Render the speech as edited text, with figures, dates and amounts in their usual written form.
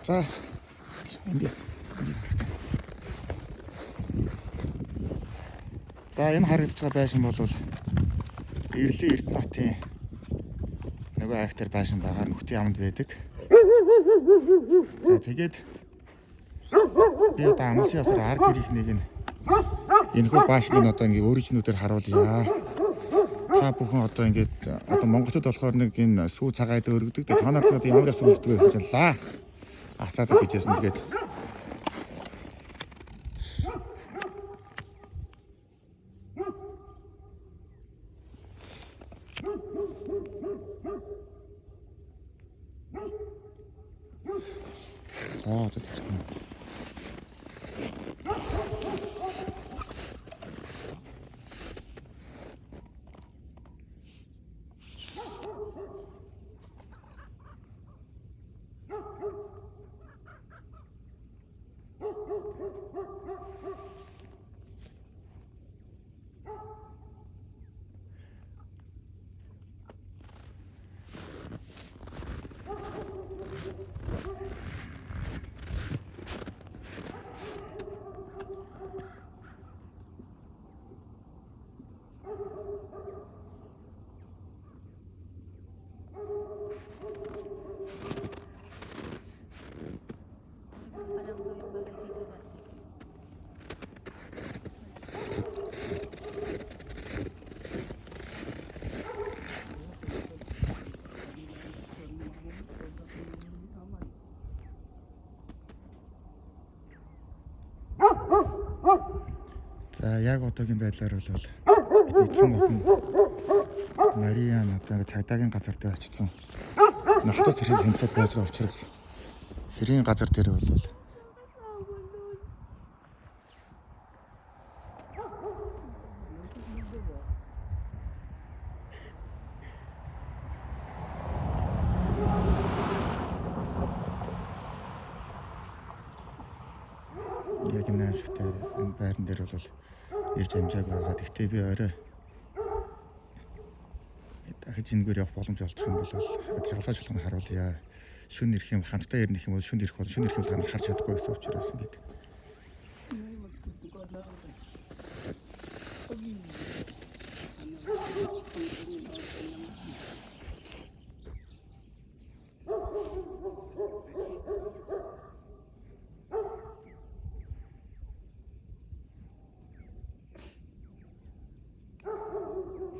За эндээс. За энэ харагдаж байгаа байшин бол Эрлийн Эрдэнэтийн нөгөө актер байшин байгаа нөхдийн амд байдаг. Тэгээд би одоо амсын ясаар арг гэрийнхнийг энэ хөө байшиныг одоо ингээ өөрчлөнүүдээр харуулъя. Та бүхэн одоо ингээд одоо монголчууд болохоор нэг энэ сүү цагаад өргөдөг. Тэгээд та нарт одоо ямар сүү өргөдөг гэсэн чинь лаа. Асаад гэжсэн тэгээд за яг одоогийн байдлаар бол бидний охин Мариан одоо цагдаагийн газар дээр очсон. Нохтод хэрэг хэмцээд байж байгаа учраас хэрийн газар дээр бол яг энэ ашигтай энэ байран дээр бол ирж амжааг байгаа. Гэхдээ би орой дахиж энэгээр явах боломж олдох юм бол шалгаж болгоно харуулъя. Шүн ирэх юм хамтдаа ирнэх юм бол шүн ирэх бол шүн ирэх юм та нар харж чадахгүй гэсэн учраас ингэж.